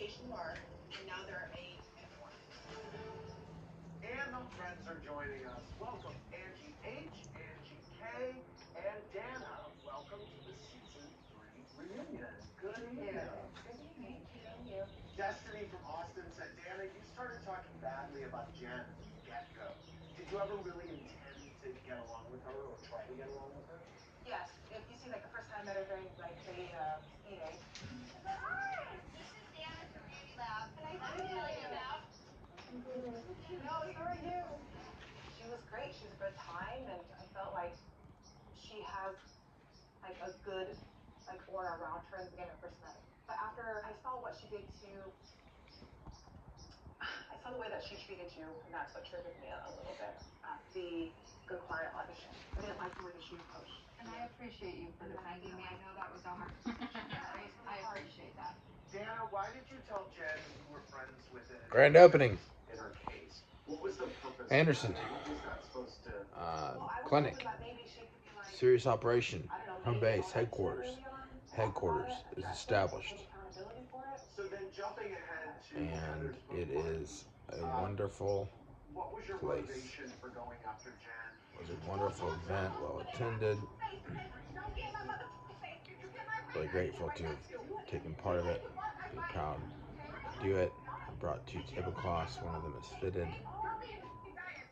And the friends are joining us. Welcome, Angie H, Angie K, and Dana. Welcome to the season 3 reunion. Good evening. Destiny from Austin said, Dana, you started talking badly about Jen from the get-go. Did you ever really intend to get along with her or try to get along with her? And I appreciate you for defending me. I know that was a hard decision. I appreciate that. Dana, why did you tell Jen you were friends with an Grand opening. in her case? What was the purpose? Anderson. What was that supposed to? Clinic. Serious operation. Home base. Headquarters. Headquarters is established. So then jumping ahead to And Heather's it book party, is a wonderful what was your place. motivation for going after Jen? It was a wonderful event, well attended. Really grateful to have taken part of it. Be proud to do it. I brought 2 tablecloths. One of them is fitted.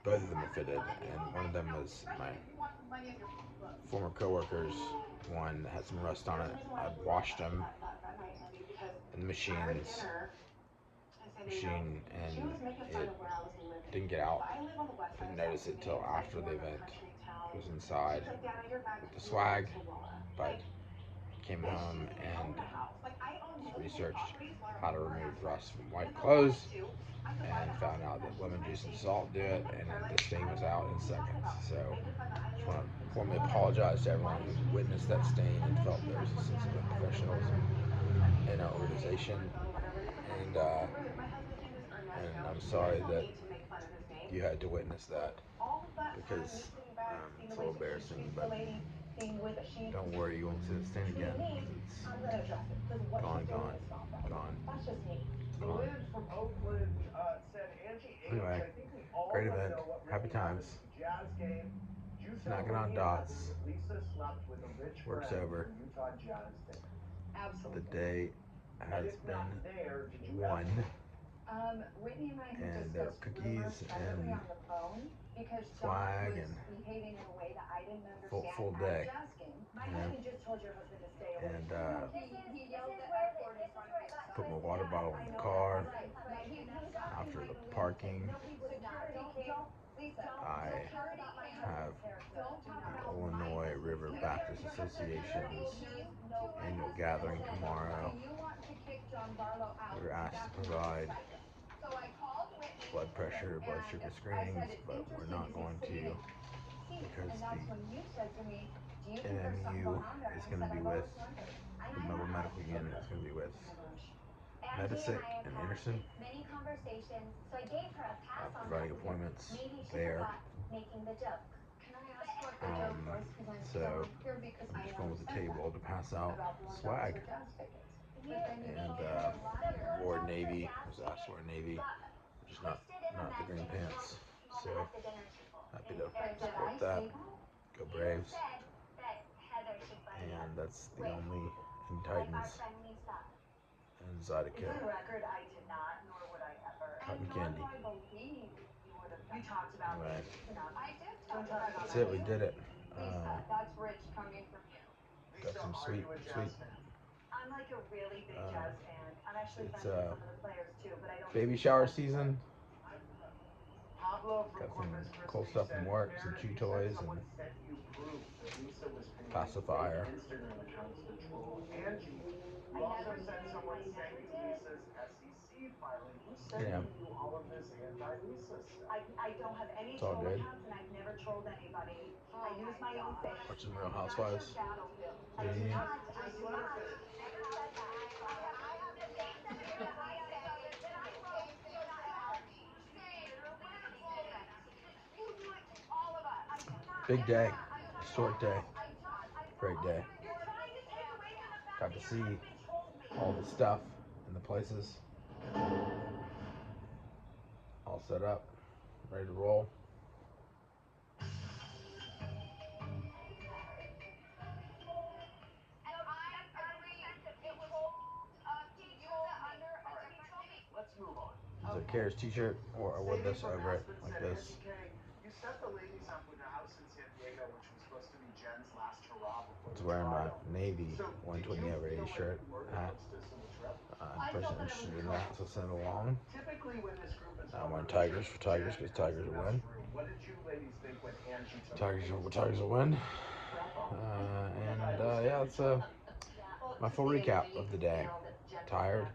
Both of them are fitted, and one of them was my former coworkers. One had some rust on it. I washed them in the machine, and it didn't get out. Didn't notice it till after the event. It was inside with the swag, but came home and researched how to remove rust from white clothes and found out that lemon juice and salt do it, and the stain was out in seconds. So I just want to formally apologize to everyone who witnessed that stain and felt there was a sense of unprofessionalism in our organization. And, uh, and I'm sorry that you had to witness that because it's a little embarrassing, but don't worry, you won't see the stain again because it's gone, gone, gone. Gone. Lynn from Oakland said, Angie H, Anyway, I think we all great want to event. know what Happy really happened times. at the Jazz game. Do you tell Knocking on Whitney and Heather dots. that Lisa slept with a rich Work's friend over. for Utah Jazz tickets? The Absolutely. day And has if not been there, did you won, ever? Whitney and I have and there were discussed rumors cookies privately and on the phone because John swag was and behaving in a way that I didn't understand full at a day. Jazz game. My Yeah. husband just told your husband to stay away. And He yelled the F word in front of your son. put my water bottle in the car Right, and that's not after the right. parking. No, he would not. Security came. Lisa, I security came. have Don't talk the about my Illinois husband. River Baptist Security Association's came to my annual husband and gathering said, do tomorrow. you want to kick John Barlow We out? were And asked that's to when I provide decided. So I called Whitney blood pressure, blood and sugar I screenings, said it's but we're interesting not because he's going sitting to in Tennessee. because And that's when you said to me, do you think there's something NMU going on there? And is I going said, to be I've with always wondered. And the I mobile have. medical unit is going to be with Oh my gosh. Medisick and Had Anderson, many conversations, so I gave her a pass on that providing because appointments maybe she there. forgot making the joke. Can I ask what the joke was? Because So I'm here because I'm I just going never with the said that table to pass out about $1 swag. for Jazz tickets. You But then you And maybe told me the a liar. wore blowjob for navy. I jazz was asked to tickets wear navy, got which is twisted in a not the mess green in a joke pants. So at the dinner table. happy to And Did support I that. say that? Go you Braves. said that Heather should buddy up And that's the with only in like our Titans friend Lisa. and For Zydeco. the record, I did not, nor would I ever. Cotton And nor candy. do I believe you would have You done that. talked about me Right. enough. I did Don't talk talk about about That's you. it. me. We did it. Lisa, that's rich coming from you. Got Lisa, some are sweet, you a sweet. Jazz fan? I'm like a really big Uh, Jazz fan. I'm actually it's friends with some of the players too, but I don't. baby shower season. Pablo from Got some Corpus cool Christi stuff said, from work, some Meredith, chew you said toys someone and sent you proof that Lisa was creating pacifier. fake Instagram accounts to troll Angie. You I also never said did. someone I sent never you did. Lisa's SEC filing. Who's sending you all of this anti-Lisa stuff? I don't have any It's all troll good. accounts and I've never trolled anybody. I Oh use my my own gosh. thing. Watch some Real That's your Housewives. battlefield. I do Reunion. not. I do not. Never said that. I have the same screenshot that you said is the same thing you said about me. Literally the same thing. You do it to all of us. I do not. Big day. I'm trying. Short day. I'm not. Great day. You're trying to take away from the fact Got that to your see husband trolled me. all the stuff and the places. All set up, ready to roll. Let's move on. Is it Kara's t-shirt or with this over it, like this? You set the ladies up with a house in San Diego, which was supposed to be Jen's last hurrah before It's the wearing my trial. Navy So, did you 128 feel like shirt you were the hat. hostess of the trip? Person interested in that, so send it along. Typically, when this group is I going want on a Tigers trip, for Tigers Jen because has Tigers the will best win. room. What did you ladies think when Angie took Tigers will win. Yeah, that's my full recap of the day. Tired.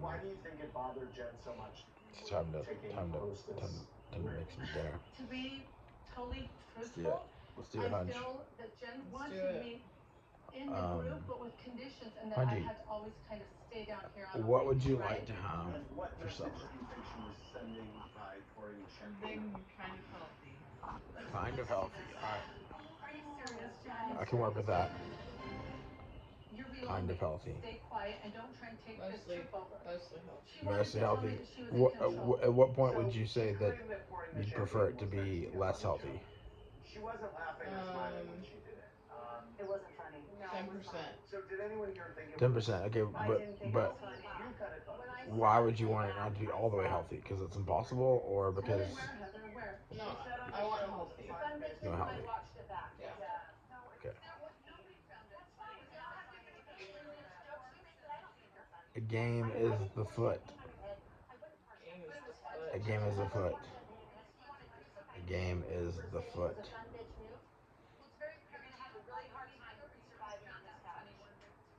Why do you think it bothered Jen so much that you It's were time to taking hostess? time to make some dinner. To be totally Let's do it. truthful, Let's do it, I Hunch. feel that Jen wanted me in the group, but with conditions, and that I Hungy, had to always kind of stay down here on the what would range, you right? like to have And what for message supper? do you think she was sending by pouring the champagne? Something kind of healthy. Kind of healthy. All right. Are you serious, Jen? I can work with that. You're below Kind me. of healthy. Stay quiet and don't try and take this trip over. Mostly healthy. She wanted Mostly to tell me healthy. that she was in control. At what point So, would you say she that claimed that pouring the you'd champagne prefer it to was meant be a less funny healthy? joke. She wasn't laughing or smiling when she did it. It wasn't funny. No, 10%. So did anyone here think it 10%. Okay, I didn't think it but was funny. You kind of thought it was. why would you want it not to be all the way healthy? Because it's impossible, or because Where, Heather? Where? No, I want healthy. no healthy? watched it back. Yeah. Okay. Nobody found it funny. A game is the foot. Game is the A foot. game is the foot. A game is the foot.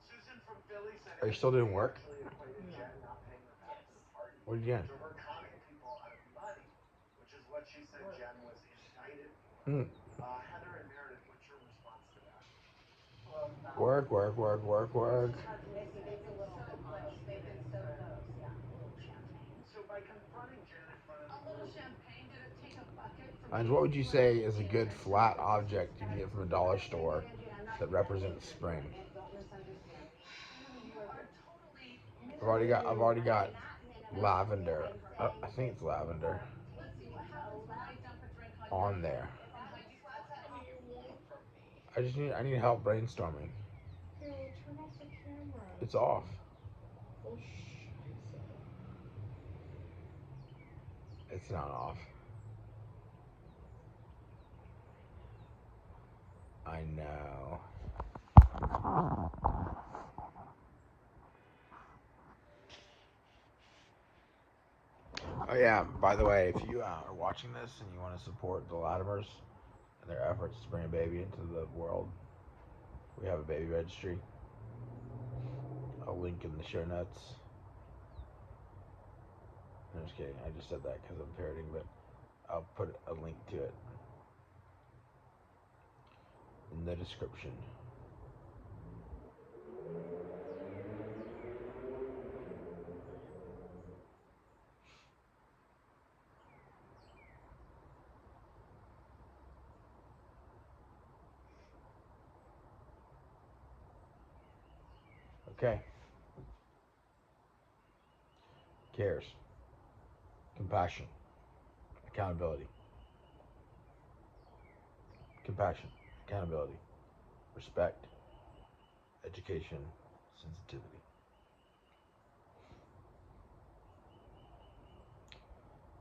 Susan from Philly said. Are you still doing work? Actually equated No. Jen not paying her back to the party What are you doing? to her conning people out of money, which is what she said Jen was indicted for. Heather and Meredith, what's your response to that? Work. They've been so close. They've been so close. Yeah, a little champagne. So by confronting Jen in front of A the little group, champagne. Did it take a bucket for And me? what would you say is a good flat object you can get from a dollar store that represents spring? Don't misunderstand me. You are totally. I've already got lavender. I think it's lavender Let's see what happens when I dump a drink on there. on Heidi's forehead. What do you want from me? I need help brainstorming. Here, we'll turn off the camera. It's off. Oh, scheiße. It's not off. I know. Oh yeah, by the way, if you are watching this and you want to support the Latimers and their efforts to bring a baby into the world, we have a baby registry. I'll link in the show notes. I'm just kidding, I just said that because I'm parroting, but I'll put a link to it in the description. Okay. Cares. Compassion. Accountability. Compassion. Accountability. Respect. Education. Sensitivity.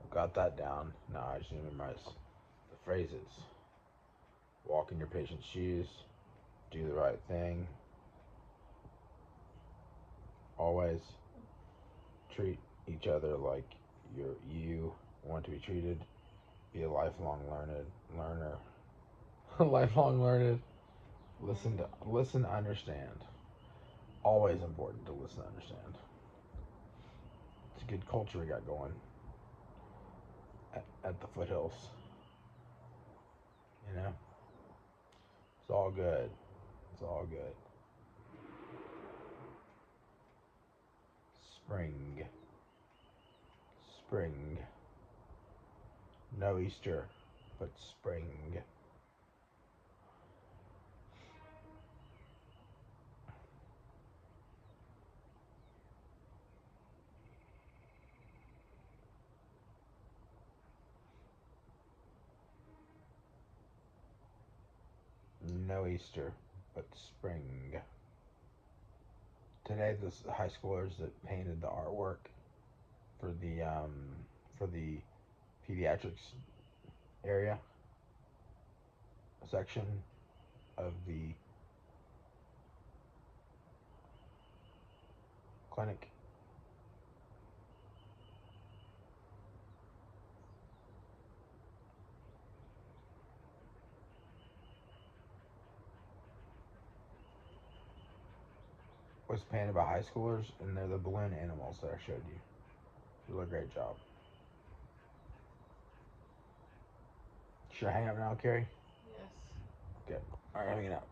I've got that down. Now I just need to memorize the phrases. Walk in your patient's shoes. Do the right thing. Always treat each other like you want to be treated. Be a lifelong learner. Lifelong learner. Listen to understand. Always important to listen to understand. It's a good culture we got going at the foothills. You know? It's all good. It's all good. Spring. Spring. No Easter, but spring. no Easter, but spring. Today, the high schoolers that painted the artwork for the pediatrics area section of the clinic was painted by high schoolers, and they're the balloon animals that I showed you. You did a great job. Should I hang up now, Carrie? Yes. Okay. All right, hanging up.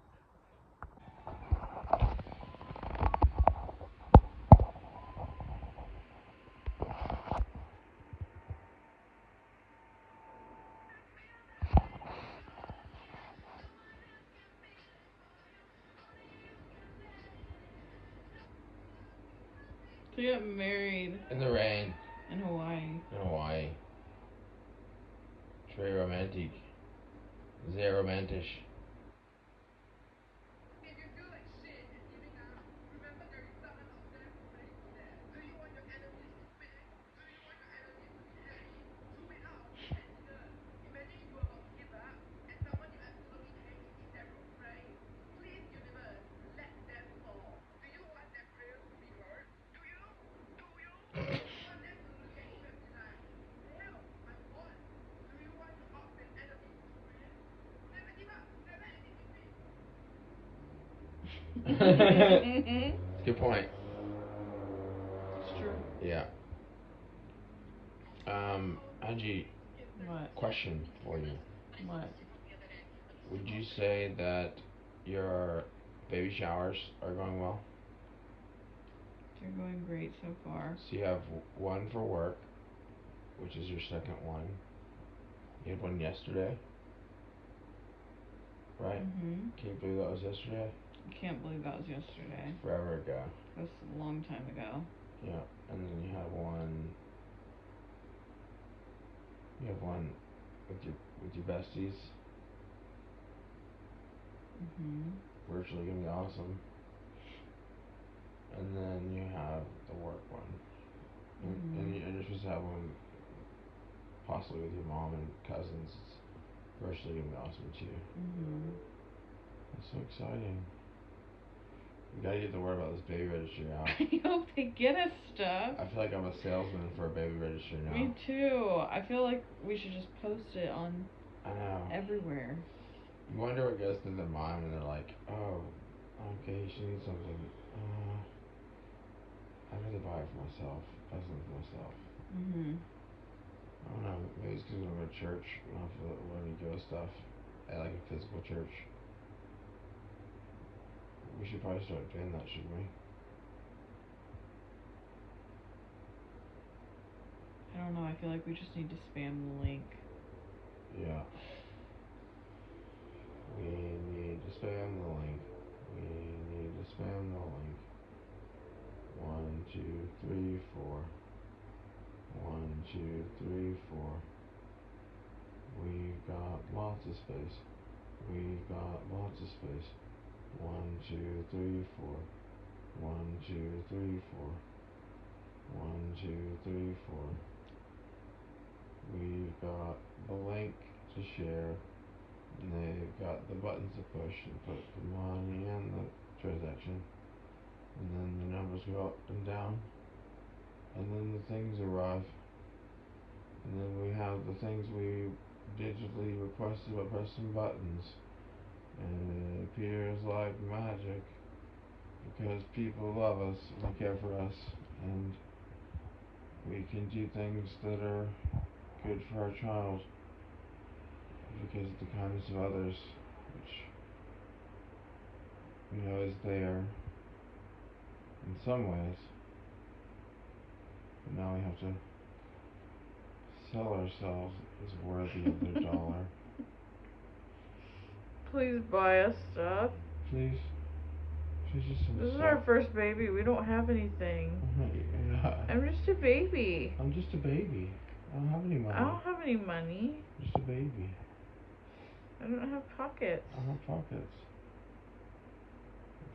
They got married In the rain. in Hawaii. In Hawaii. It's very romantic. Sehr romantisch. Good point. It's true. Yeah. Angie. What? Question for you. What? Would you say that your baby showers are going well? They're going great so far. So you have one for work, which is your second one. You had one yesterday, right? Mm-hmm. Can you believe that was yesterday? I can't believe that was yesterday. Forever ago. That's a long time ago. Yeah, and then you have one. You have one with your besties. Mm-hmm. Virtually gonna be awesome. And then you have the work one. Mm-hmm. And you're supposed to have one possibly with your mom and cousins. It's virtually gonna be awesome too. Mm-hmm. That's so exciting. We gotta get the word about this baby registry out. I hope they get us stuff. I feel like I'm a salesman for a baby registry now. Me too. I feel like we should just post it on I know. everywhere. You wonder what goes through their mind when they're like, oh, okay, she needs something. I'd rather buy it for myself. Buy something for myself. Mm-hmm. I don't know. Maybe it's because when I go to church, we don't have to learn to go stuff at like a physical church. We should probably start doing that, shouldn't we? I don't know. I feel like we just need to spam the link. Yeah. We need to spam the link. We need to spam the link. 1, 2, 3, 4. 1, 2, 3, 4. We've got lots of space. We've got lots of space. 1, 2, 3, 4. 1, 2, 3, 4. 1, 2, 3, 4. We've got the link to share. And they've got the buttons to push and put the money and the transaction. And then the numbers go up and down. And then the things arrive. And then we have the things we digitally requested by pressing buttons. And it appears like magic. Because people love us and care for us. And we can do things that are good for our child. Because of the kindness of others, which we know is there in some ways, but now we have to sell ourselves as worthy of their dollar. Please buy us stuff. Please just some This is stuff. our first baby. We don't have anything. Yeah. I'm just a baby. I'm just a baby. I don't have any money. I don't have any money. Just a baby. I don't have pockets. I don't have pockets.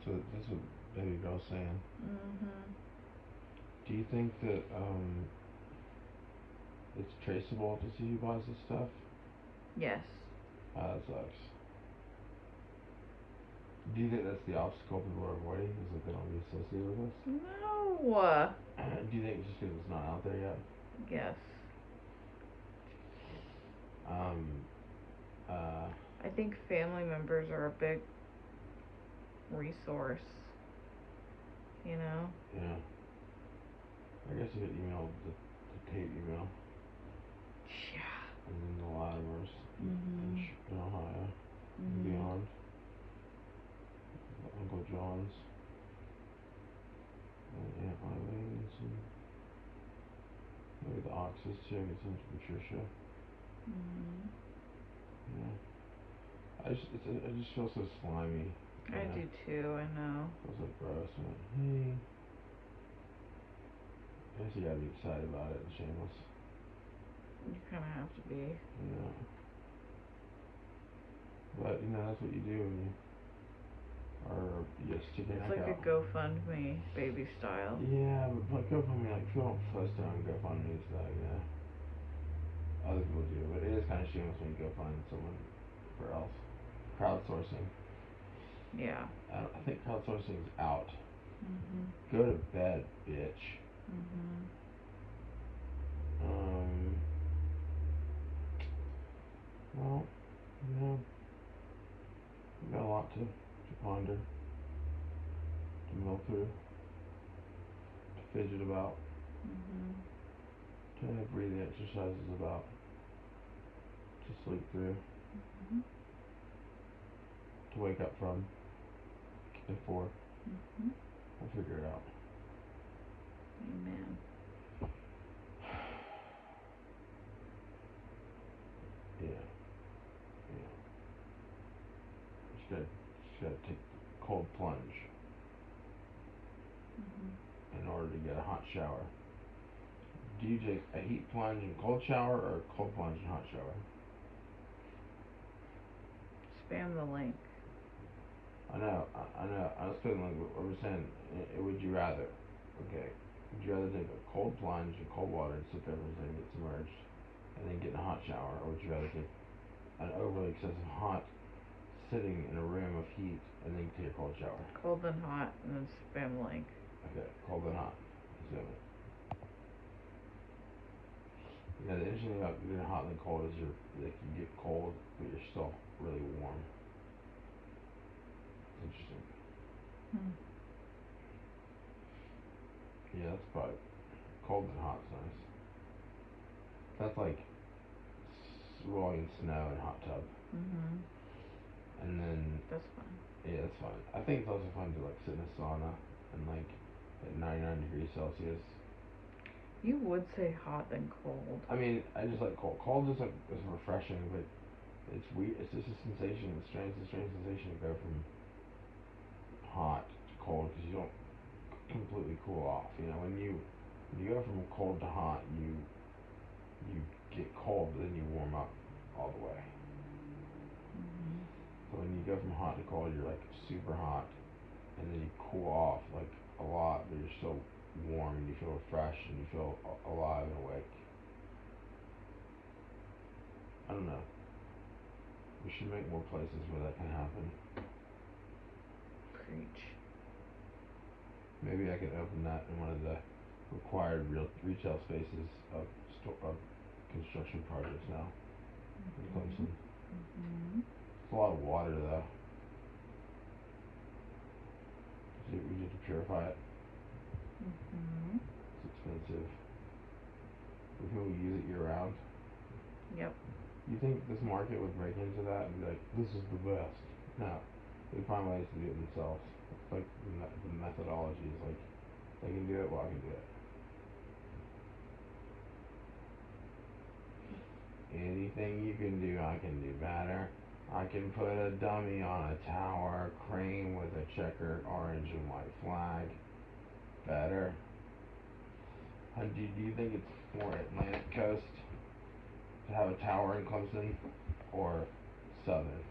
That's what baby girl's saying. Mm-hmm. Do you think that it's traceable to see who buys this stuff? Yes. That sucks. Do you think that's the obstacle people are avoiding? Is that they don't be associated with us? No. Do you think it's just because it's not out there yet? Yes. I think family members are a big resource. You know? Yeah. I guess you could email the Tate email. Yeah. And then the Latimers in Ohio and beyond. The Uncle John's. And Aunt Eileen's and maybe the Oxes too. I get some from Patricia. Yeah. I just feel so slimy. I do too, I know. Feels like gross. I'm like, hey. I guess you gotta be excited about it and shameless. You kind of have to be. Yeah. But, that's what you do when you are, you stick your neck out. It's like a GoFundMe, baby style. Yeah, but GoFundMe, people don't post it on GoFundMe stuff, Other people do, but it is kind of shameless when you go find someone for else. Crowdsourcing. Yeah. I think crowdsourcing is out. Go to bed, bitch. Well, we've got a lot to ponder, to mull through, to fidget about, to have breathing exercises about, to sleep through, to wake up from, and for. We'll figure it out. Amen. Yeah. Just gotta take a cold plunge in order to get a hot shower. Do you take a heat plunge and cold shower or a cold plunge and hot shower? Spam the link. I know. I was feeling like what we're saying. Would you rather? Okay. Would you rather take a cold plunge in cold water and sit there for a second, get submerged, and then get in a hot shower, or would you rather take an overly excessive hot, sitting in a room of heat, and then take a cold shower? Cold then hot, and then spam the link. Okay. Cold then hot. Example. The interesting thing about doing hot and cold is you get cold, but you're still really warm. Interesting. Yeah, that's probably cold and hot's nice. That's like rolling snow in a hot tub. And then that's fun. Yeah, that's fun. I think it's also fun to sit in a sauna and at 99 degrees Celsius. You would say hot then cold. I mean, I just like cold. Cold is refreshing, but it's weird. It's just a sensation. It's a strange sensation to go from hot to cold because you don't completely cool off. When you go from cold to hot, you get cold, but then you warm up all the way. So when you go from hot to cold, you're super hot, and then you cool off a lot, but you're still warm and you feel refreshed and you feel alive and awake. I don't know. We should make more places where that can happen. Preach. Maybe I can open that in one of the required retail spaces of construction projects now in Clemson. It's a lot of water though. We need to purify it. It's expensive. But people use it year round. Yep. You think this market would break into that and be like, this is the best? No. They find ways to do it themselves. It's like the methodology is they can do it, well I can do it. Anything you can do, I can do better. I can put a dummy on a tower crane with a checkered orange and white flag. Better. Do you think it's more Atlantic coast to have a tower in Clemson, or Southern.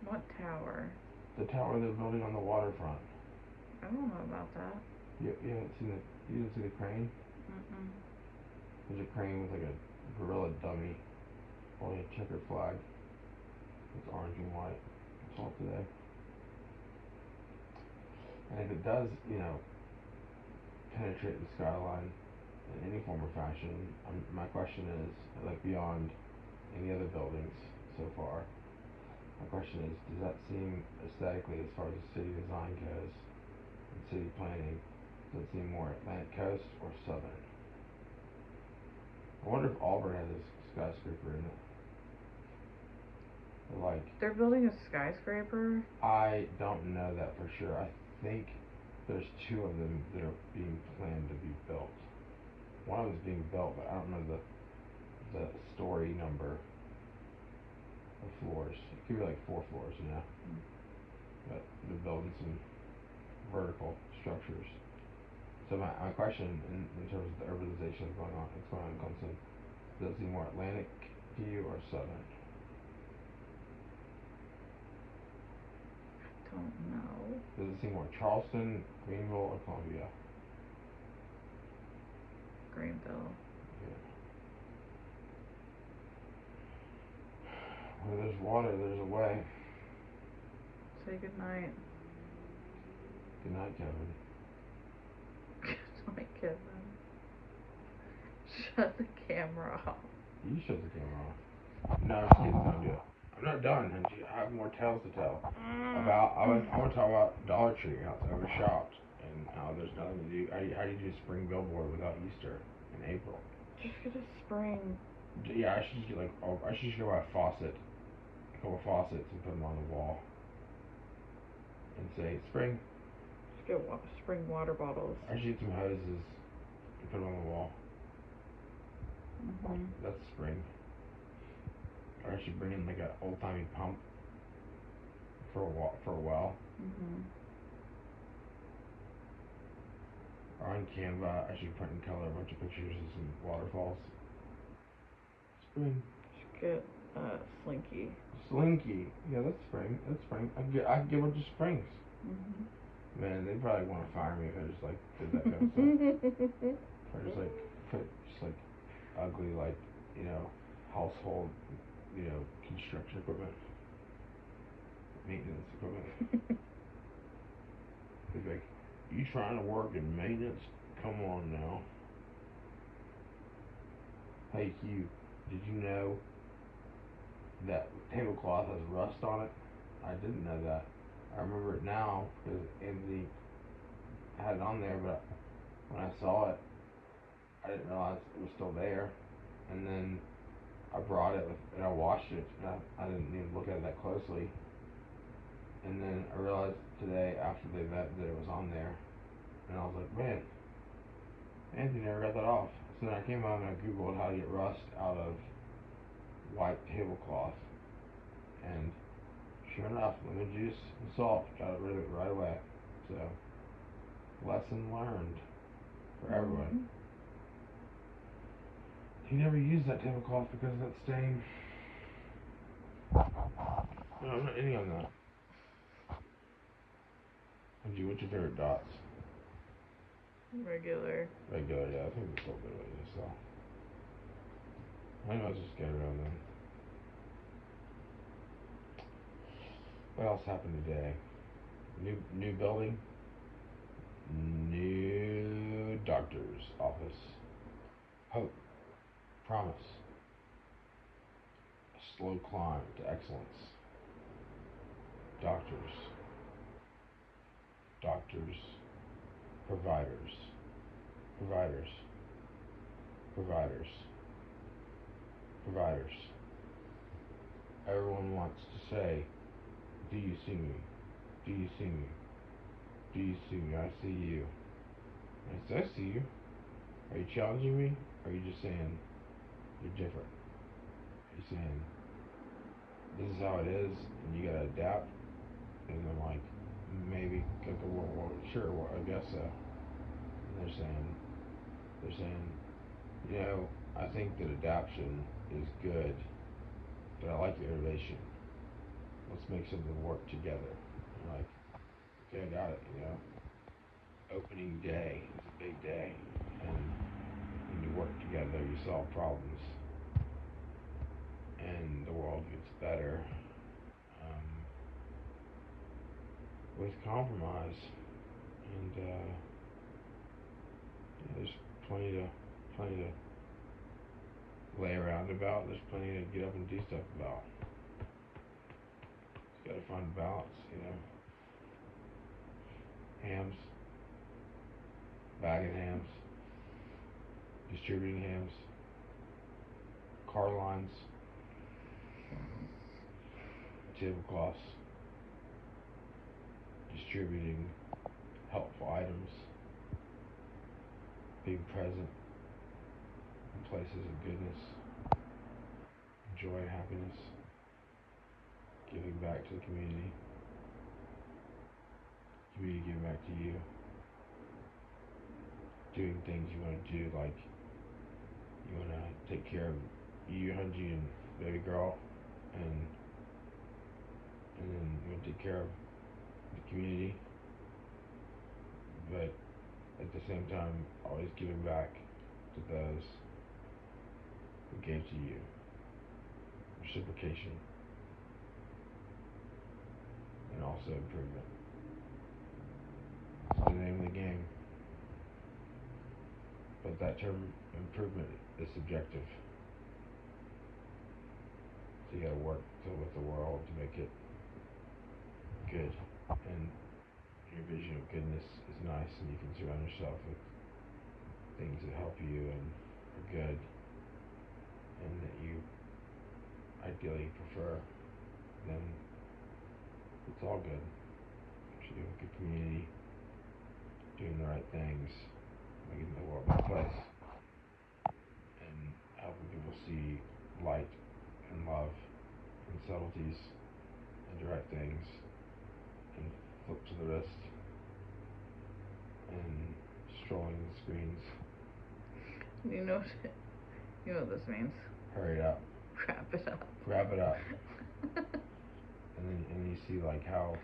What tower? The tower they're building on the waterfront. I don't know about that. You haven't seen you didn't see the crane? Mm-mm. There's a crane with like a gorilla dummy holding a checkered flag. It's orange and white. I saw it today. And if it does, penetrate the skyline in any form or fashion, my question is, like beyond any other buildings so far, my question is, does that seem aesthetically, as far as the city design goes, and city planning, does it seem more Atlantic Coast or Southern? I wonder if Auburn has a skyscraper in it. Like, they're building a skyscraper? I don't know that for sure. I think there's two of them that are being planned to be built. One of them is being built, but I don't know the story number of floors. It could be like 4 floors, But they're building some vertical structures. So my question in terms of the urbanization that's going on in Clemson, does it seem more Atlantic to you or Southern? I don't know. Does it seem more Charleston, Greenville, or Columbia? Greenville. Yeah. Where there's water, there's a way. Say goodnight. Good night, Kevin. Good night, Kevin. Shut the camera off. You shut the camera off. No, I'm just kidding. Don't do it. I'm not done, Angie. I have more tales to tell. I want to talk about Dollar Tree, how it's overshopped, and how there's nothing to do. How do you do a spring billboard without Easter in April? Just get a spring. Yeah, I should just get I should just go buy a faucet, a couple of faucets, and put them on the wall, and say spring. Just get spring water bottles. I should get some hoses and put them on the wall. Mm-hmm. That's spring. Or I should bring in like an old-timey pump for a well. Mm-hmm. Or on Canva, I should print and color a bunch of pictures of some waterfalls. Spring. Just get Slinky. Slinky. Yeah, that's spring. That's spring. I can get a bunch of springs. Mm-hmm. Man, they probably want to fire me if I just like did that kind of stuff. Or just like put ugly household construction equipment, maintenance equipment. They'd be like, you trying to work in maintenance? Come on now. Hey, Hugh, did you know that tablecloth has rust on it? I didn't know that. I remember it now because Anthony had it on there, but when I saw it, I didn't realize it was still there. And then I brought it and I washed it, and I didn't even look at it that closely. And then I realized today after the event that it was on there, and I was like, man, Anthony never got that off. So then I came out and I Googled how to get rust out of white tablecloth, and sure enough, lemon juice and salt got rid of it right away. So, lesson learned for everyone. He never used that tablecloth because of that stain. No, I'm not ending on that. Angie, what's your favorite dots? Regular. Regular, yeah, I think it's still good with this, so. I know I'll just get around then. What else happened today? New building. New doctor's office. Hope. Promise. A slow climb to excellence. Doctors. Doctors. Providers. Providers. Providers. Providers. Everyone wants to say, do you see me? Do you see me? Do you see me? I see you. And I say, I see you. Are you challenging me? Or are you just saying you're different? Are you saying this is how it is and you gotta adapt? And I'm like, maybe, well, sure, well, I guess so. And they're saying, I think that adaptation is good, but I like the innovation. Let's make something work together. I'm like, okay, I got it, you know. Opening day is a big day, and when you work together, you solve problems, and the world gets better with compromise. And there's plenty to lay around about. There's plenty to get up and do stuff about. Just gotta find a balance, you know. Hams, bagging hams, distributing hams, car lines, tablecloths, distributing helpful items, being present in places of goodness, joy and happiness, giving back to the community giving back to you, doing things you want to do, like you want to take care of you, Hunji, and baby girl, and then you want to take care of the community, but at the same time always giving back to those who gave to you. Reciprocation and also improvement. It's the name of the game. But that term improvement is subjective. So you gotta work with the world to make it good. And your vision of goodness is nice, and you can surround yourself with things that help you and are good, and that you ideally prefer, then it's all good. So you have a good community, doing the right things, making the world a better place, and helping people see light and love and subtleties and the right things, and flip to the wrist and strolling the screens. You know what this means. Hurry it up. Wrap it up. Wrap it up. And then you see like how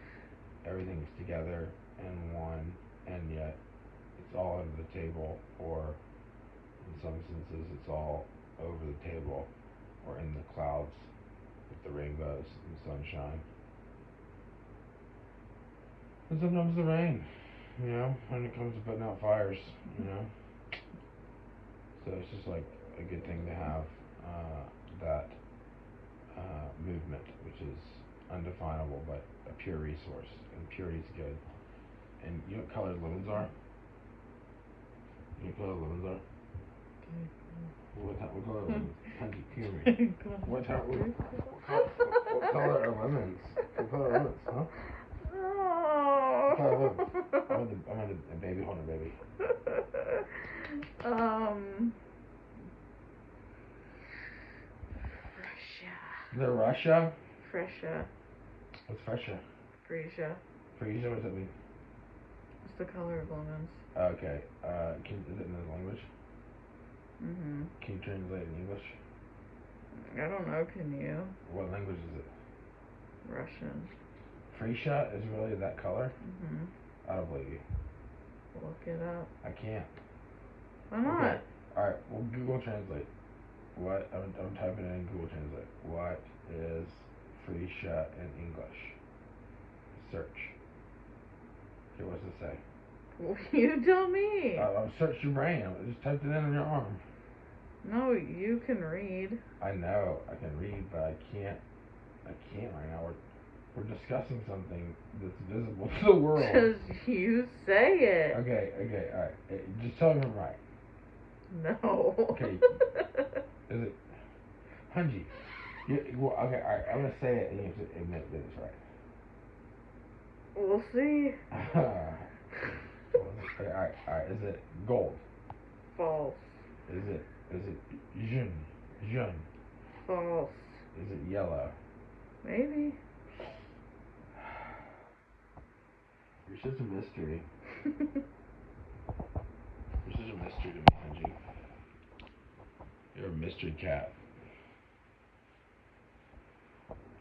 everything's together and one, and yet it's all under the table, or in some instances it's all over the table, or in the clouds with the rainbows and sunshine. And sometimes the rain, you know, when it comes to putting out fires, you know. So it's just like a good thing to have that movement, which is undefinable but a pure resource, and purity is good. And you know what color lemons are? You know what color lemons are? What color are lemons? Hunty, humor. What color are lemons? What color are lemons, huh? What color are lemons? I'm at a baby, hold on, baby. Russia. Is it Russia? Fresha. What's Fresha? Freesia. Freesia, what does that mean? It's the color of lemons. Okay. Is it in the language? Mm-hmm. Can you translate it in English? I don't know, can you? What language is it? Russian. Freesia is really that color? Mm-hmm. I don't believe you. Look it up. I can't. Why not? Okay. Alright, well, Google Translate. What? I'm typing it in Google Translate. What is Freesia in English? Search. Okay, what's it say? Well, you tell me. I've searched your brain. I just typed it in on your arm. No, you can read. I know. I can read, but I can't right now. We're discussing something that's visible to the world. Just you say it. Okay, alright. Just tell me if I'm right. No. Okay. Is it Hunji? Well, okay, alright. I'm gonna say it and you have to admit that it's right. We'll see. Alright. Is it gold? False. Is it Jun? False. Is it yellow? Maybe. You're such a mystery. You're such a mystery to me, Hunji. You're a mystery cat.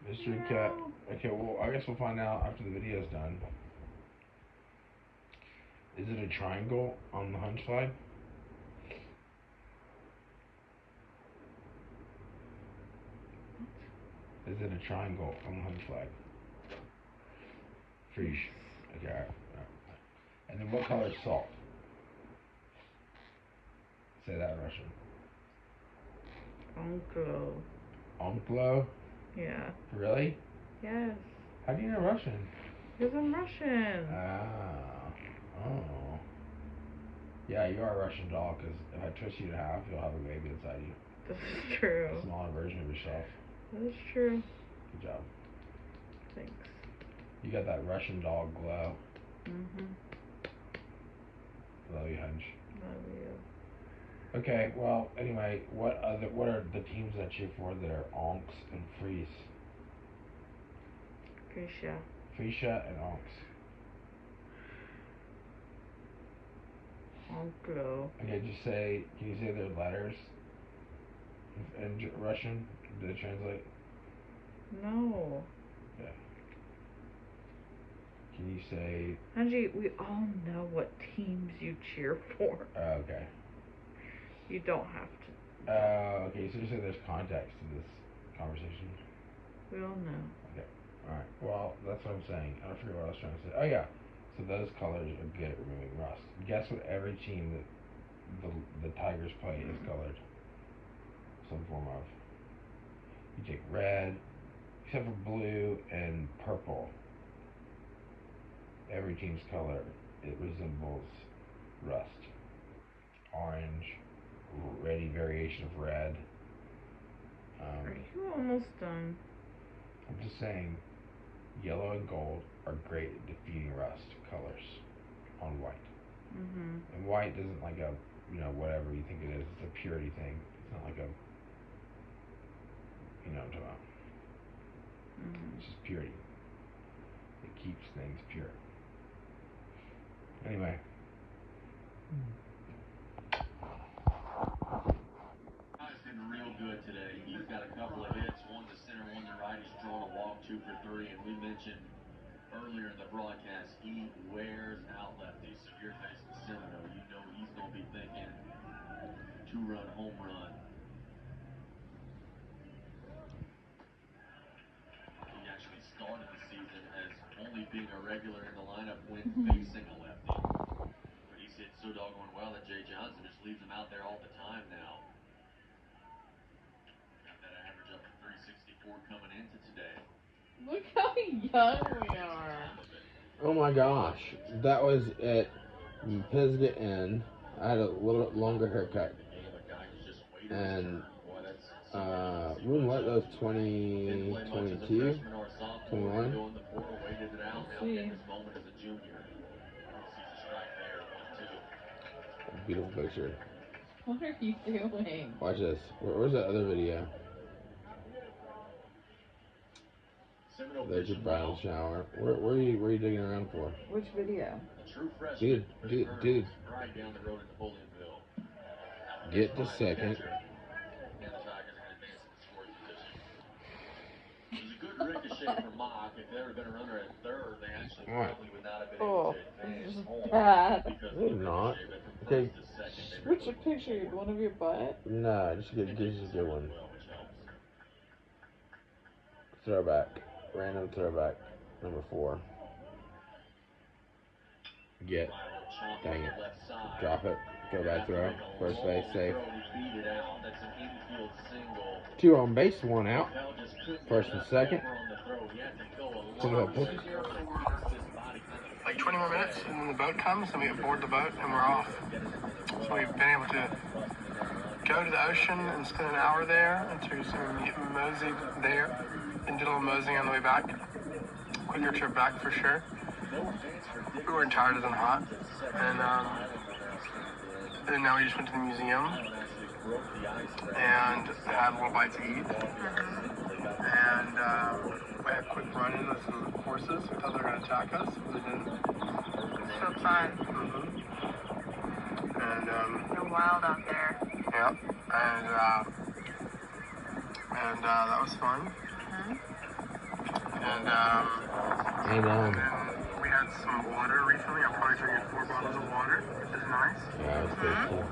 Mystery cat. Okay, well, I guess we'll find out after the video's done. Is it a triangle on the hunch flag? Is it a triangle on the hunch flag? Friche. Okay, alright. And then what color is salt? Say that in Russian. Onklo. Onklo? Yeah. Really? Yes. How do you know Russian? Because I'm Russian. Oh. Yeah, you are a Russian doll, because if I twist you in half, you'll have a baby inside you. This is true. A smaller version of yourself. That is true. Good job. Thanks. You got that Russian doll glow. Mm-hmm. Love you, Hunch. Love you. Okay, well, anyway, what are the teams that cheer for that are Onks and Fries? Krisha. Frisha and Onks. Onklo. Okay, can you say their letters in Russian? Did it translate? No. Yeah. Can you say... Angie, we all know what teams you cheer for. Okay. You don't have to. Okay, so just say there's context to this conversation. We all know. Okay. Alright, well, that's what I'm saying. I don't forget what I was trying to say. Oh, yeah. So those colors are good at removing rust. Guess what every team that the Tigers play is colored? Some form of. You take red, except for blue and purple. Every team's color, it resembles rust. Orange, reddy variation of red. Are you almost done? I'm just saying, yellow and gold are great at defeating rust colors on white. Mm-hmm. And white isn't like a, whatever you think it is. It's a purity thing. It's not like a, what I'm talking about. Mm-hmm. It's just purity. It keeps things pure. Anyway. He's been real good today. He's got a couple of hits, one to center, one to right. He's drawn a walk, 2 for 3. And we mentioned earlier in the broadcast, he wears out lefties. So if you're facing Semino, you know he's going to be thinking 2-run home run. He actually started the season as only being a regular in the lineup when facing a lefty. But he's hit so doggone well that Jay Johnson just leaves him out there all the time now. Got that average up to 364 coming into today. Look how young we are. Oh my gosh. That was at Pisgah Inn. I had a little bit longer haircut. And when what, that was 2022? 21? Let's see. Beautiful picture. What are you doing? Watch this. Where's that other video? There's your bridal shower. Where are you digging around for? Which video? Dude. Get the second. It was a good ricochet for Mock. If there had been a runner at third, they actually probably would not have been able to advance home. Bad. No, not. Okay. Switch a picture. One of your butt? Nah, just get a good one. Throwback. Random throwback. Number 4. Get. Dang it. Drop it. Go back throw. First base safe. 2 on base, 1 out. First and second. Like 20 more minutes, and then the boat comes, and we board the boat, and we're off. So we've been able to go to the ocean and spend an hour there, and do some mosey there, and did a little moseying on the way back. Quicker trip back for sure. We weren't tired as in hot, and then now we just went to the museum and had a little bite to eat. And we had a quick run-in with some horses. We thought they were going to attack us, but they didn't. So fun. And they're wild out there. yeah, and and that was fun. And then we had some water recently. I'm probably drinking 4 bottles of water, which is nice. Yeah, it's pretty cool.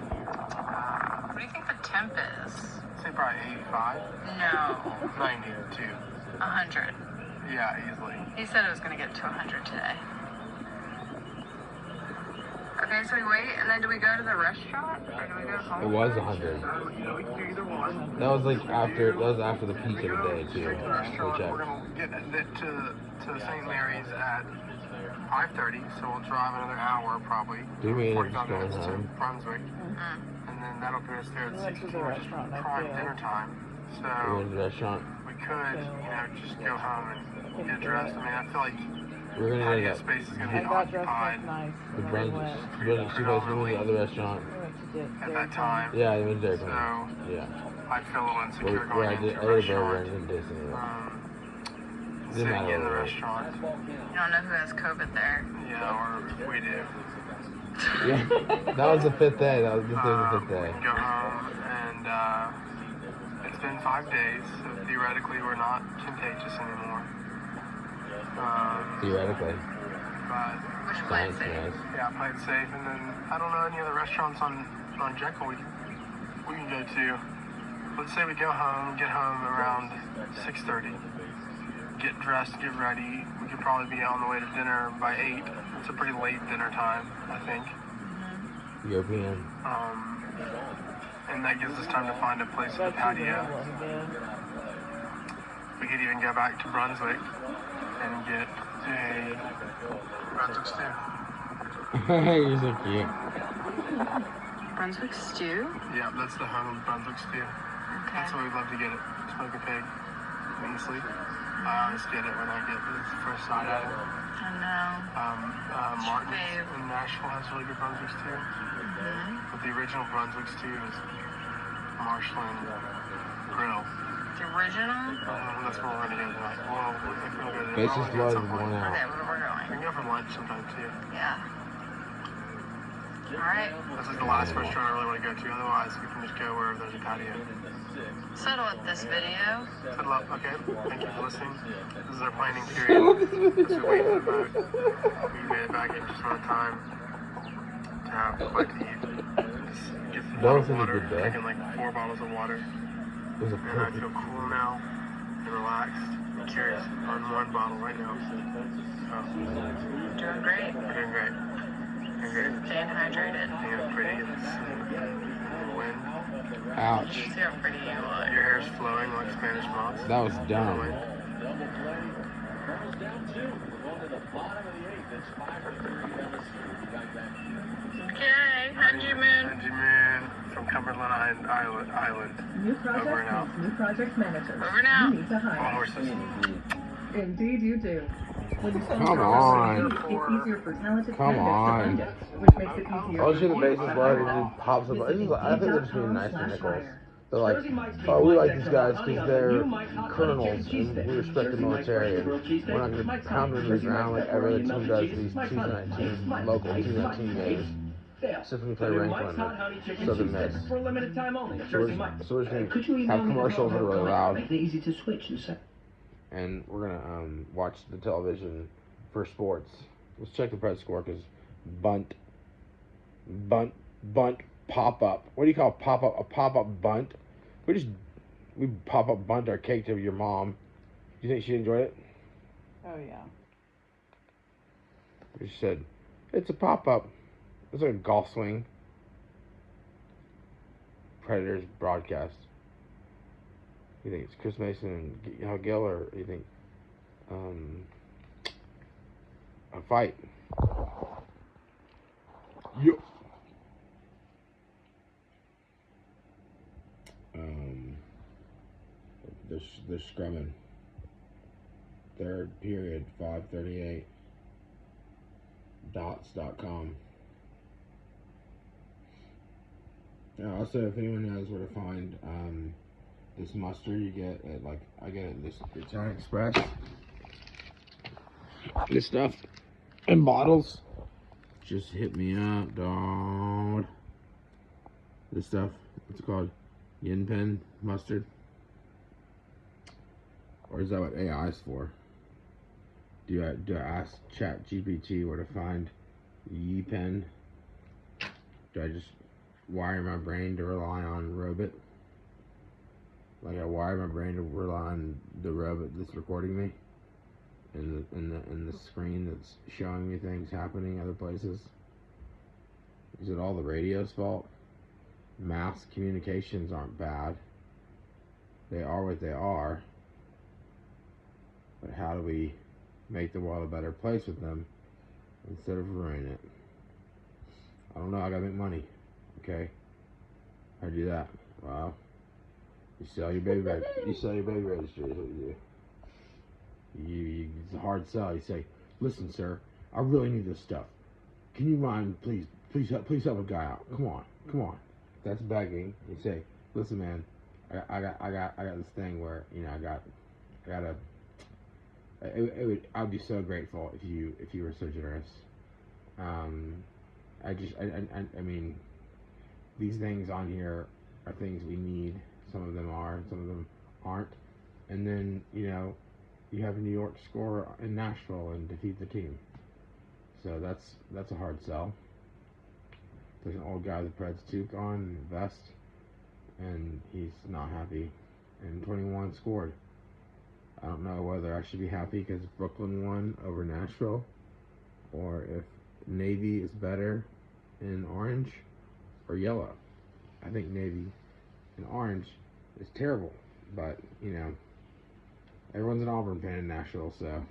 What do you think the temp is? I'd say probably 85. No. 92. 100. Yeah, easily. He said it was going to get to 100 today. Okay, so we wait, and then do we go to the restaurant, or do we go home? It was 100. Yeah, we can do either one. That was like after the peak of the day too. Straight to the restaurant. We're gonna get to St. Mary's at 5:30, so we'll drive another hour probably. Do we end up 45 minutes going to home? Brunswick, and then that'll put us there at 16, which is prime dinner time. We went So to the restaurant. we could, just go home and get dressed. I mean, I feel like We're gonna patio go to space is gonna I be got dressed occupied up nice. the when we Brunswick. went. You guys went to the other restaurant. We went to at Dairy that Farm. time. Yeah, it was there. So Yeah. I feel a little insecure Where going I into did a a burger restaurant. and did Disney. Sitting matter in the what. restaurant. You don't know who has COVID there. Yeah, or if we do. Yeah, that was the 5th day. That was the 5th We day. can go home, and it's been 5 days, so theoretically we're not contagious anymore. Theoretically. But Which place Science is? wise. yeah, play it safe, and then I don't know any other restaurants on Jekyll we can go to. Let's say we go home, get home around 6:30. Get dressed, get ready. We could probably be on the way to dinner by 8. It's a pretty late dinner time, I think. European. And that gives us time to find a place with a patio. We could even go back to Brunswick and get a Brunswick stew. You're so cute. Brunswick stew? Yeah, that's the home of Brunswick stew. Okay. That's why we'd love to get it. Smoke a pig. Honestly. I always get it when I get this first side item. I know. Martin's Fave. in Nashville has really good Brunswick stew. But the original Brunswick stew is Marshland Grill. The original? That's where we're gonna go tonight. Well, if we're gonna go there, Basis we'll blood at is some point. going Okay, out. where we're We can going. go for lunch sometime too. Yeah. Alright. This is the last restaurant I really want to go to. Otherwise, we can just go wherever there's a patio. Settle with this video. Good luck. Okay. Thank you for listening. This is our planning period. As we wait for the boat. We made it back in just enough time to have a bite to eat. Just get some That was a water. good day. Drinking like 4 bottles of water. It was a And I perfect. feel cool now and relaxed. I'm curious on 1 bottle right now. So, Doing great. we're doing great. Doing great. Staying hydrated. Being pretty. It's wind. Ouch. See how pretty you look. Your hair's flowing like Spanish moss. That was dumb. Okay, Benjamin. Benjamin from Cumberland Island. New Over and project out. needs new project managers. Over now. You need to All hire. horses. Indeed you do. When you spend Come time on. with me, it's easier for talented Come candidates on. to find it, which makes it easier I'll for shoot the you bases to blood and hire. it pops up. It's just, I think they're just being nice to Nichols. Indeed.com/hire. They're like, oh, we like these guys because they're colonels and we respect the military and we're not going to pound them to the ground like every other team does these Tuesday night team, local Tuesday night team games. Since we play ranked one at Southern Miss. So we're just going to have commercials that are really loud. Easy to switch in a sec. And we're going to watch the television for sports. Let's check the press score because bunt, pop-up. What do you call pop-up? A pop-up bunt? We pop-up bunt our cake to your mom. Do you think she enjoyed it? Oh, yeah. She said, it's a pop-up. It's like a golf swing. Predators broadcast. You think it's Chris Mason and Gill, or you think a fight? Yo. They're scrumming. Third period, 5:38. Dots.com. Also, if anyone knows where to find this mustard, you get at I get it at this Italian Express. This stuff in bottles. Just hit me up, dog. This stuff, it's called Yin Pen mustard. Or is that what AI is for? Do I ask Chat GPT where to find Yi pen? Do I just wire my brain to rely on Robot? Like I wire my brain to rely on the robot that's recording me, and the screen that's showing me things happening other places. Is it all the radio's fault? Mass communications aren't bad. They are what they are. But how do we make the world a better place with them instead of ruining it? I don't know. I gotta make money. Okay. How do you do that? Well, you sell your baby registry. Is what you do. It's a hard sell. You say, "Listen, sir, I really need this stuff. Can you mind, please help a guy out. Come on." That's begging. You say, "Listen, man, I got this thing where I'd be so grateful if you were so generous. I mean, these things on here are things we need. Some of them are, and some of them aren't. And then you have New York score in Nashville and defeat the team. So that's a hard sell. There's an old guy with a Preds toque on and a vest, and he's not happy. And 21 scored. I don't know whether I should be happy because Brooklyn won over Nashville, or if Navy is better in orange or yellow. I think Navy in orange is terrible, but everyone's an Auburn fan in Nashville, so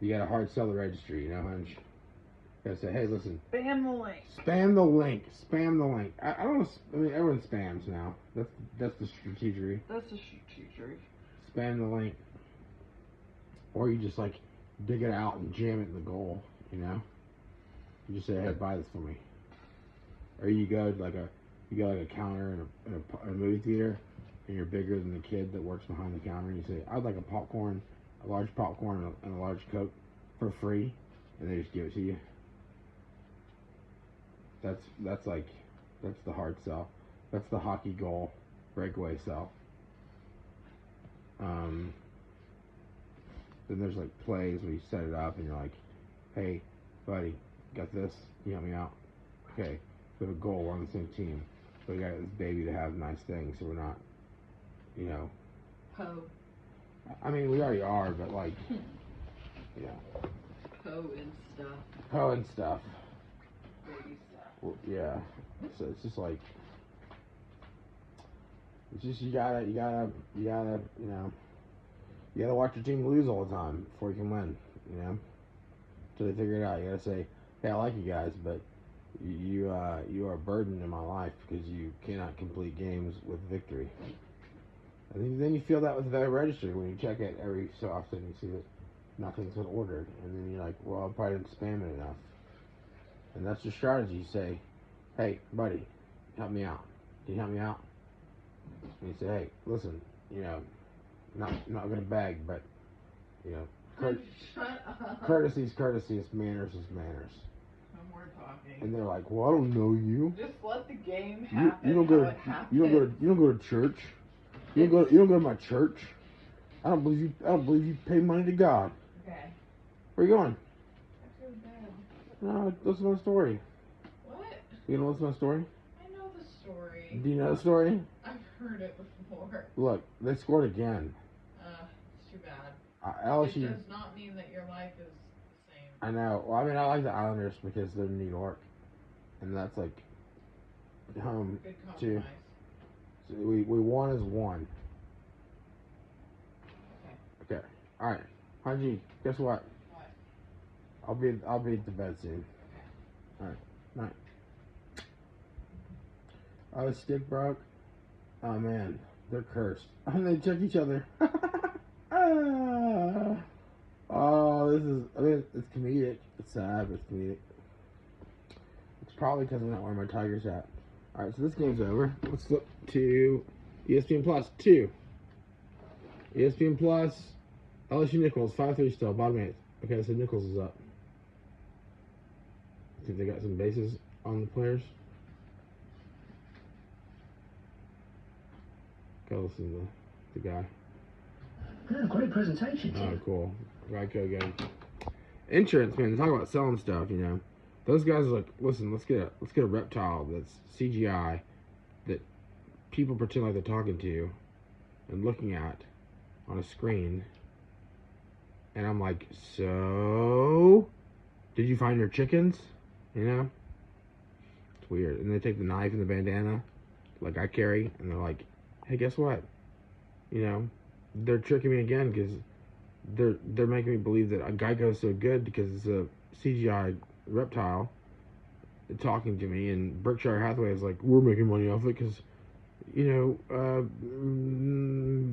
you got to hard sell the registry, Hunch. You gotta say, hey, listen. Spam the link. Spam the link. Spam the link. I don't know. I mean, everyone spams now. That's the strategy. That's the strategy. Spam the link. Or you just dig it out and jam it in the goal. You just say, hey, buy this for me. Or you go to a counter in a movie theater, and you're bigger than the kid that works behind the counter, and you say, I'd like a large popcorn and a large Coke for free, and they just give it to you. That's the hard sell. That's the hockey goal breakaway sell. Then there's plays where you set it up and you're like, hey, buddy, got this? You help me out? Okay, we have a goal. We're on the same team. But we got this baby to have nice things, so we're not, Ho. I mean, we already are, but Ho and stuff. Ho and stuff. Baby stuff. Well, yeah. So it's just you gotta watch your team lose all the time before you can win, Until they figure it out. You gotta say, hey, I like you guys, but you are a burden in my life because you cannot complete games with victory. And then you feel that with the registry when you check it every so often. You see that nothing's been ordered, and then you're like, well, I probably didn't spam it enough. And that's your strategy. You say, hey, buddy, help me out. Can you help me out? And you say, hey, listen, not gonna beg, but Shut up. courtesy is courtesy, manners is manners. No more talking. And they're like, well, I don't know you. Just let the game happen. You don't go to church. You don't go to my church. I don't believe you pay money to God. Okay. Where are you going? I feel bad. No, listen to my story. What? You gonna listen to my story? I know the story. Do you know the story? I've heard it before. Look, they scored again. It's too bad. LSU. It does not mean that your life is the same. I know. Well, I mean, I like the Islanders because they're in New York, and that's home Good to. compromise. So we won as one. Okay. All right. Hanji, guess what? What? I'll be at the bed soon. All right. Night. Oh, his stick broke. Oh man, they're cursed. And they check each other. Oh, this is. I mean, it's comedic. It's sad, but it's comedic. It's probably because I'm not wearing my Tigers hat. All right, so this game's over. Let's flip to ESPN Plus 2. ESPN Plus. LSU Nichols 5-3 still, bottom 8th. Okay, so Nichols is up. Think they got some bases on the players. Gotta listen to the guy. Yeah, great presentation, Tim. Oh, cool. Geico again. Insurance, man. They talk about selling stuff, you know. Those guys are like, listen, let's get a reptile that's CGI that people pretend like they're talking to and looking at on a screen. And I'm like, so did you find your chickens? You know? It's weird. And they take the knife and the bandana like I carry, and they're like, hey, guess what? You know, they're tricking me again because they're making me believe that a Geico's so good because it's a CGI reptile talking to me, and Berkshire Hathaway is like, we're making money off it because, you know,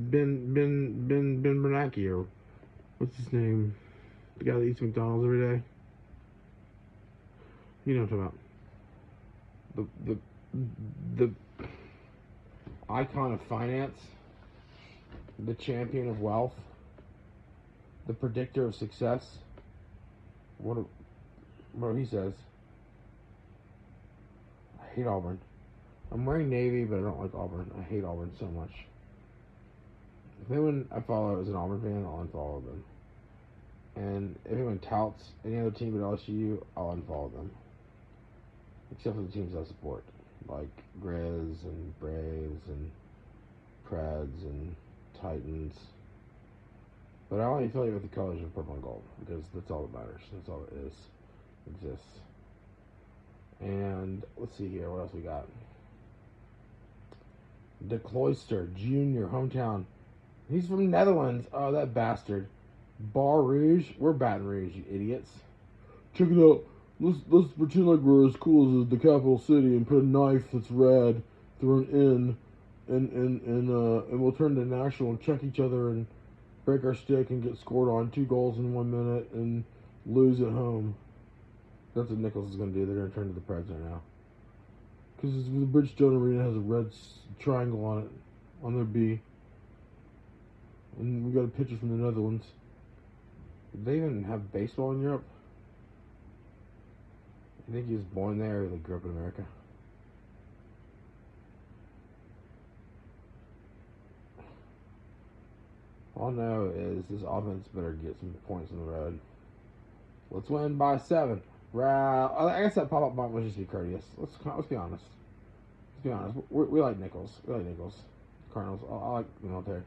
Ben Bernanke, or what's his name, the guy that eats McDonald's every day. You know what I'm talking about. The icon of finance, the champion of wealth, the predictor of success. What he says. I hate Auburn. I'm wearing Navy, but I don't like Auburn. I hate Auburn so much. If anyone I follow is an Auburn fan, I'll unfollow them. And if anyone touts any other team but LSU, I'll unfollow them. Except for the teams I support, like Grizz and Braves and Preds and Titans. But I only affiliate with the colors of purple and gold because that's all that matters. That's all it is. Exists. And let's see here, what else we got? De Cloister Jr., hometown. He's from Netherlands. Oh, that bastard. Bar Rouge. We're Baton Rouge, you idiots. Check it out. Let's pretend like we're as cool as the capital city and put a knife that's red through an N, and we'll turn to Nashville and check each other and break our stick and get scored on 2 goals in 1 minute and lose at home. That's what Nichols is going to do. They're going to turn to the Preds right now. Because the Bridgestone Arena has a red triangle on it, on their B. And we got a picture from the Netherlands. Did they even have baseball in Europe? You think he was born there or they grew up in America? All I know is this offense better get some points on the road. Let's win by 7. I guess that pop-up bunt was just be courteous. Let's be honest. Let's be honest. We like Nichols. We like Nichols. Cardinals. I like the military.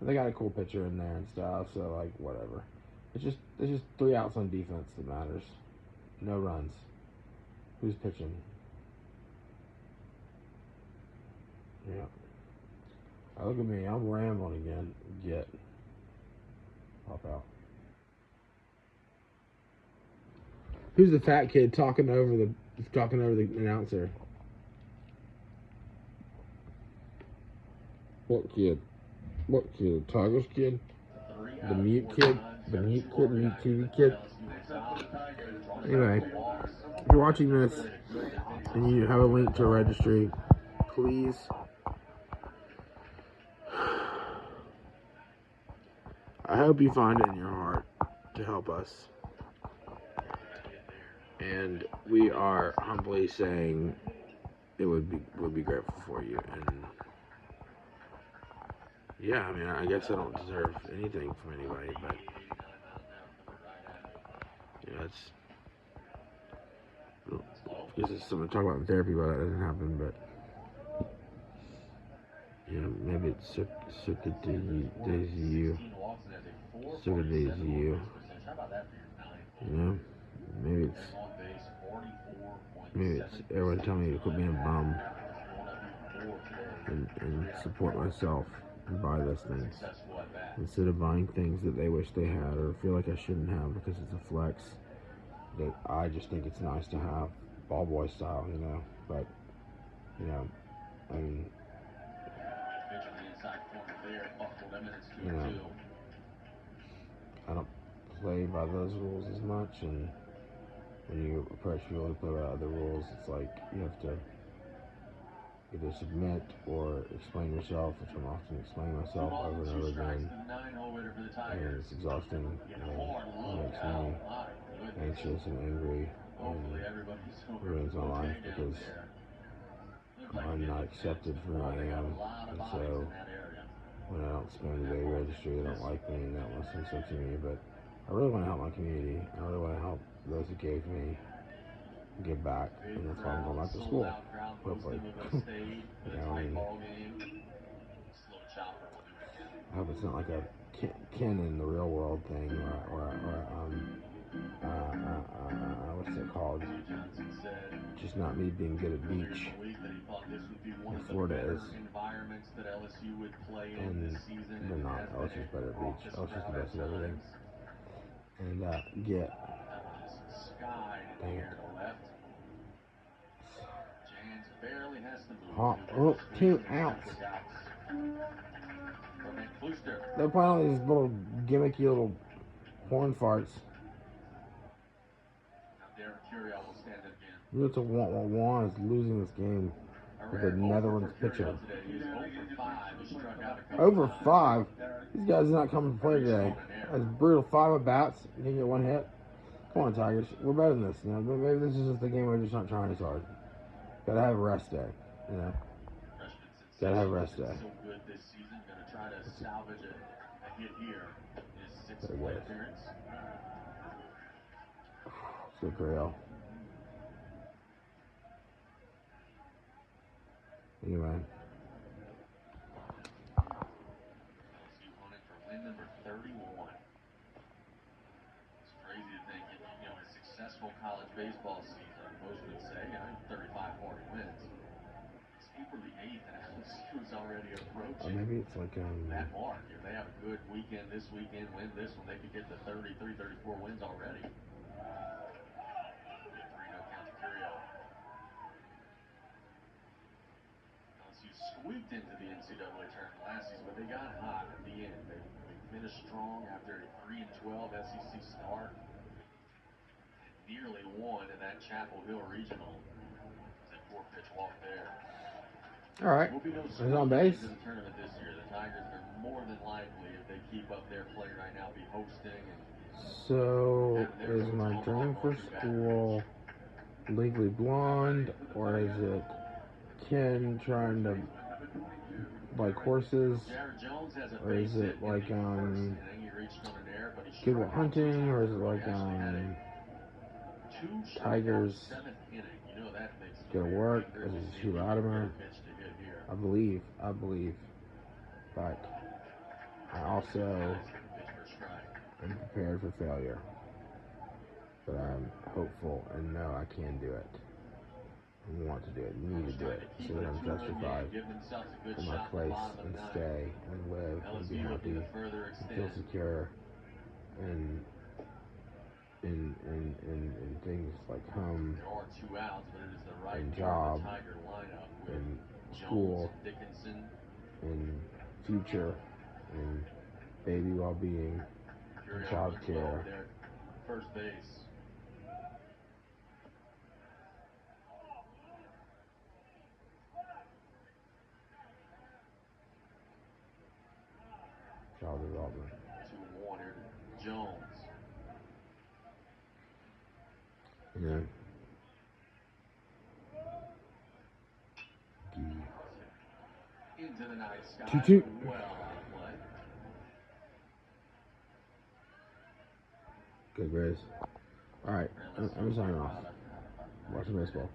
They got a cool pitcher in there and stuff, so like whatever. It's just 3 outs on defense that matters. No runs. Who's pitching? Yeah. Oh, look at me. I'm rambling again. Pop out. Who's the fat kid talking over the announcer? What kid? What kid? Tiger's kid? The mute kid? The mute TV kid? Anyway, if you're watching this and you have a link to a registry, please I hope you find it in your heart to help us. And we are humbly saying it would be grateful for you. And yeah, I mean, I guess I don't deserve anything from anybody, but you know, it's because it's something to talk about in therapy, but that doesn't happen. But you know, maybe it's suck a daisy you. You know, maybe it's everyone telling me to quit being a bum and support myself and buy those things instead of buying things that they wish they had or feel like I shouldn't have because it's a flex that I just think it's nice to have, ball boy style, you know. But you know, I mean, you know, I don't play by those rules as much, and when you approach people who play by other rules, it's like you have to either submit or explain yourself, which I'm often explaining myself over and over again, and it's exhausting, and it makes me anxious and angry and ruins my life because I'm not accepted for who I am, and so when I don't spend the day registry, they don't like me and they don't listen to me, but I really want to help my community. I really want to help those who gave me give back, and that's why I'm going back to school. Hopefully. You know, I mean, I hope it's not like a Ken in the real world thing, or what's it called? Just not me being good at beach. And Florida is. And they're not. LSU's better at beach. LSU's the best at everything. And get. Dang it. Oh, 2 outs. They're playing all these little gimmicky little horn farts. You know, it's a Juan is losing this game with the Netherlands pitcher. Over 5? These guys are not coming to play today. That's brutal. 5 at bats. You didn't get 1 hit. Come on, Tigers. We're better than this. You know, maybe this is just the game we're just not trying as hard. Gotta have a rest day. You know. Gotta have a rest day. There it goes. Good for real. Anyway. Win number 31. It's crazy to think, you know, a successful college baseball season, most would say, 35, 40 wins. It's April the 8th, and LSU's already approaching Maybe it's like that mark. If they have a good weekend this weekend, win this one, they could get to 33, 34 wins already. 3-0 count to Curio. LSU squeaked into the NCAA tournament last season, but they got hot at the end. They finished strong after a 3-12 SEC start. Nearly won in that Chapel Hill Regional. It's a 4-pitch walk there. all right. Who's on base? In the tournament this year, the Tigers are more than likely, if they keep up their play right now, be hosting. So, is my dream for school Legally Blonde, or is it Ken trying to like horses, or is it like Good Will Hunting, or is it like Tigers Gonna Work, or is it Hugh Latimer? I believe, but I also am prepared for failure. But I'm hopeful and know I can do it. I want to do it, need to do it, so that I'm justified for my place and stay and live and be happy and feel secure in things like home and job and school and future and baby well-being and child care. First base. Child development. 2-1 here to Jones. Yeah. Into the night sky. 2-2. Well on play. Good, Grace. All right, I'm signing off. Watching baseball.